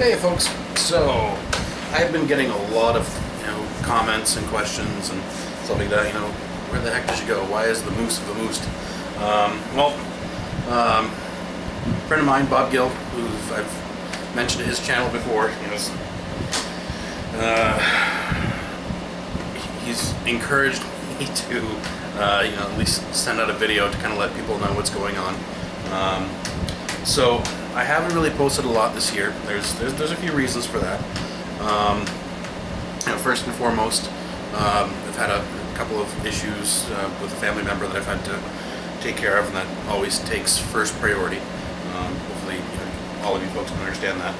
Hey folks, so I've been getting a lot of comments and questions and stuff like that. Where the heck did you go? Why is the Moose Vamoose? A friend of mine, Bob Gill, who I've mentioned his channel before, he's encouraged me to at least send out a video to kind of let people know what's going on. So I haven't really posted a lot this year. There's a few reasons for that. First and foremost, I've had a couple of issues with a family member that I've had to take care of, and that always takes first priority. Hopefully, all of you folks can understand that.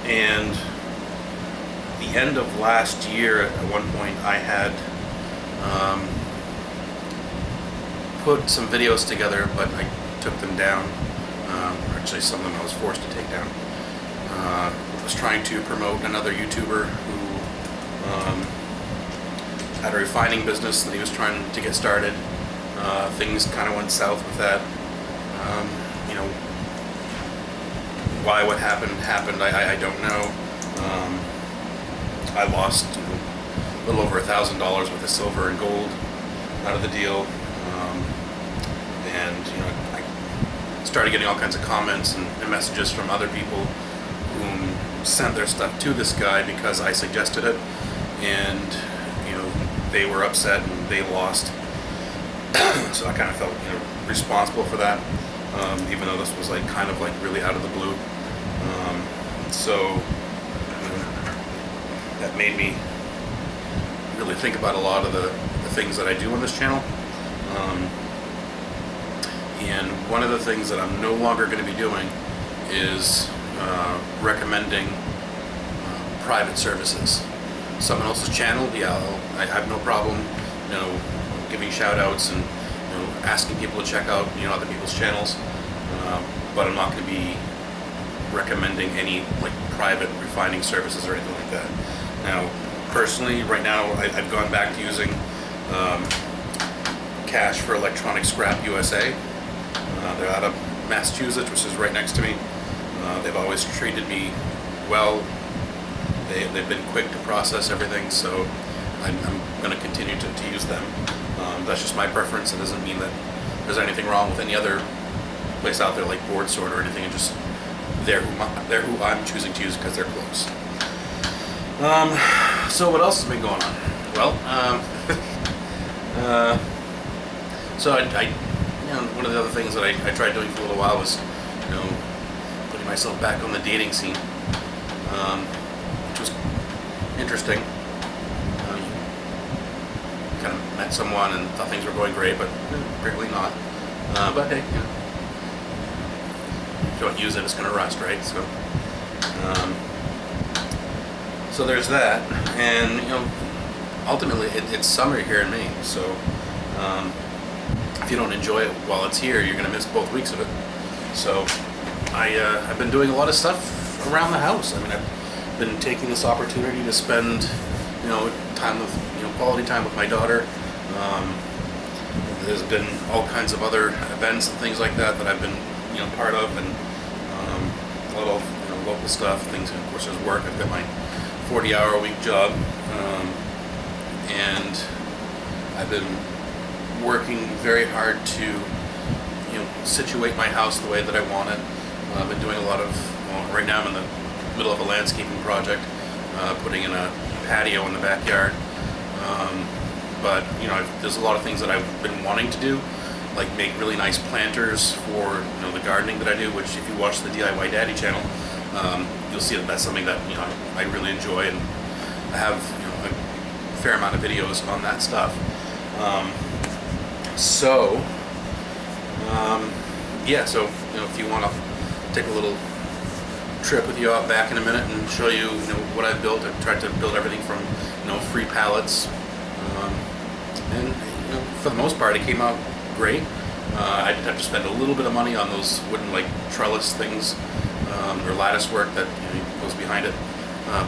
And the end of last year, at one point, I had put some videos together, but I took them down. Actually, some of them I was forced to take down. I was trying to promote another YouTuber who had a refining business that he was trying to get started. Things kind of went south with that. Why what happened, I don't know. I lost a little over $1,000 worth of silver and gold out of the deal. And I started getting all kinds of comments and messages from other people who sent their stuff to this guy because I suggested it, and they were upset and they lost. So I kind of felt responsible for that, even though this was kind of really out of the blue. So that made me really think about a lot of the things that I do on this channel. And one of the things that I'm no longer going to be doing is recommending private services. Someone else's channel, yeah, I have no problem, giving shout outs and asking people to check out other people's channels, but I'm not going to be recommending any private refining services or anything like that. Now, personally, right now I've gone back to using Cash for Electronic Scrap USA. They're out of Massachusetts, which is right next to me. They've always treated me well. They've been quick to process everything, so I'm going to continue to use them. That's just my preference. It doesn't mean that there's anything wrong with any other place out there like Board Sort or anything. It's just they're who I'm choosing to use because they're close. So what else has been going on? Well, so I one of the other things that I tried doing for a little while was, putting myself back on the dating scene, which was interesting. Kind of met someone and thought things were going great, but apparently not. But hey, if you don't use it, it's going to rust, right? So there's that, and ultimately it's summer here in Maine, so if you don't enjoy it while it's here, you're going to miss both weeks of it. So I've been doing a lot of stuff around the house. I mean, I've been taking this opportunity to spend time with quality time with my daughter. There's been all kinds of other events and things like that I've been part of, and a lot of local stuff, things. And of course, there's work. I've got my 40-hour-a-week job, and I've been working very hard to situate my house the way that I want it. I've been doing a lot of, right now I'm in the middle of a landscaping project, putting in a patio in the backyard. But there's a lot of things that I've been wanting to do, like make really nice planters for the gardening that I do, which if you watch the DIY Daddy channel, you'll see that that's something that I really enjoy, and I have a fair amount of videos on that stuff. So if you want to take a little trip with you out back in a minute and show you what I've built. I've tried to build everything from free pallets, and for the most part it came out great. I did have to spend a little bit of money on those wooden trellis things, or lattice work that goes behind it,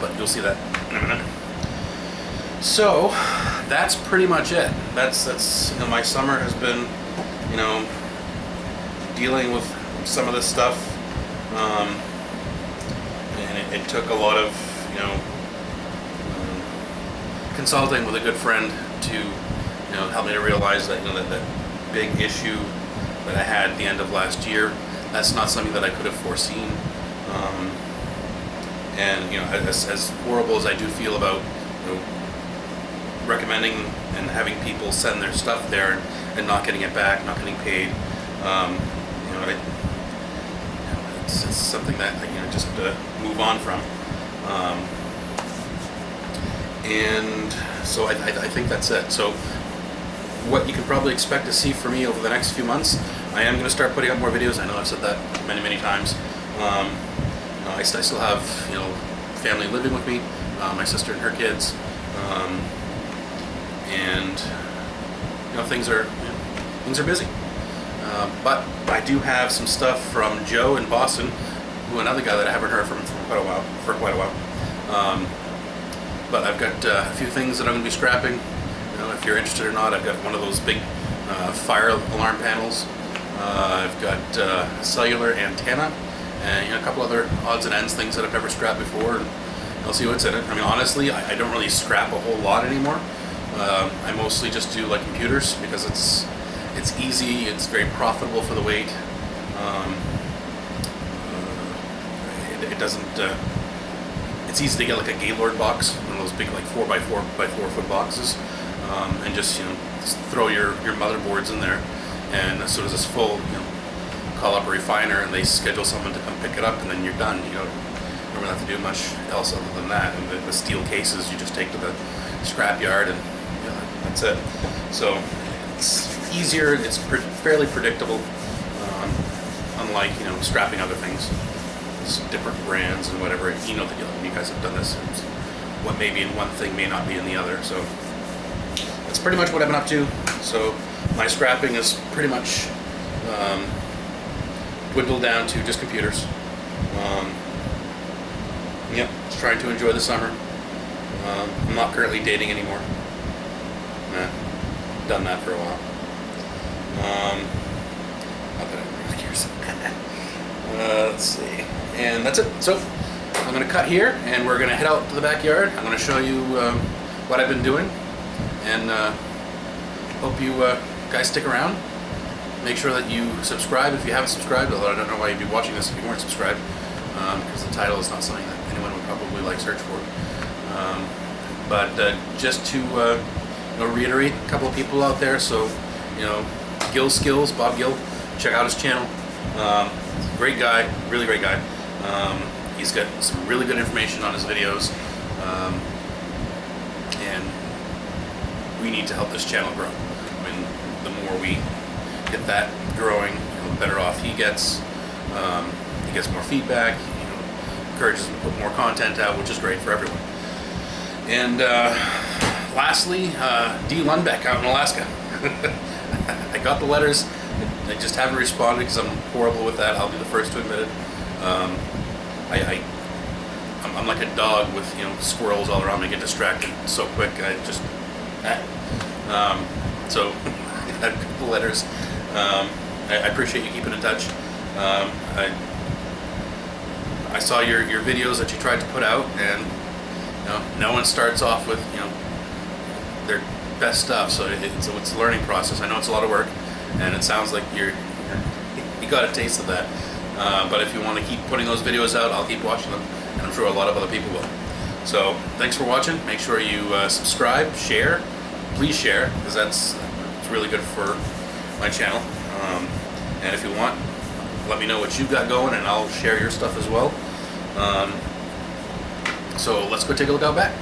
but you'll see that in a minute. So that's pretty much it. That's my summer has been dealing with some of this stuff. it took a lot of, you know, consulting with a good friend to, you know, help me to realize that, you know, that big issue that I had at the end of last year, that's not something that I could have foreseen. And you know, as horrible as I do feel about, you know, recommending and having people send their stuff there and not getting it back, not getting paid, you know, it's something that, you know, just have to move on from. And so I think that's it. So what you can probably expect to see from me over the next few months, I am going to start putting up more videos. I know I've said that many times. I still have, you know, family living with me, my sister and her kids, and you know, things are busy. But I do have some stuff from Joe in Boston, who another guy that I haven't heard from quite a while. But I've got a few things that I'm going to be scrapping. You know, if you're interested or not, I've got one of those big fire alarm panels. I've got a cellular antenna, and, you know, a couple other odds and ends, things that I've never scrapped before, and I'll see what's in it. I mean, honestly, I don't really scrap a whole lot anymore. I mostly just do like computers because it's easy, it's very profitable for the weight. It doesn't. It's easy to get like a Gaylord box, one of those big like 4x4 foot boxes, and just, you know, just throw your motherboards in there, and as soon as it's full, you know, call up a refiner and they schedule someone to come pick it up, and then you're done. You don't really have to do much else other than that. And the steel cases you just take to the scrap yard, and, you know, that's it. So it's easier. It's fairly predictable, unlike, you know, scrapping other things. Different brands and whatever, you know, that you guys have done this. What may be in one thing may not be in the other. So that's pretty much what I've been up to. So my scrapping is pretty much dwindled down to just computers. Yep, just trying to enjoy the summer. I'm not currently dating anymore. Nah, done that for a while. Not that I'm really curious. Let's see. And that's it. So I'm going to cut here, and we're going to head out to the backyard. I'm going to show you what I've been doing, and hope you guys stick around. Make sure that you subscribe if you haven't subscribed, although I don't know why you'd be watching this if you weren't subscribed, because the title is not something that anyone would probably like search for. But just to you know, reiterate, a couple of people out there, so, you know, Gill Skills, Bob Gill, check out his channel. Great guy, really great guy. He's got some really good information on his videos, and we need to help this channel grow. I mean, the more we get that growing, you know, the better off he gets. He gets more feedback, you know, encourages him to put more content out, which is great for everyone. And lastly, D. Lundbeck out in Alaska. I got the letters. I just haven't responded because I'm horrible with that. I'll be the first to admit it. I'm like a dog with, you know, squirrels all around me. I get distracted so quick. I just so I got the letters. I appreciate you keeping in touch. I saw your videos that you tried to put out, and, you know, no one starts off with, you know, their best stuff. So it's a learning process. I know it's a lot of work. And it sounds like you got a taste of that. But if you want to keep putting those videos out, I'll keep watching them, and I'm sure a lot of other people will. So thanks for watching. Make sure you subscribe, share. Please share, because it's really good for my channel. And if you want, let me know what you've got going, and I'll share your stuff as well. So let's go take a look out back.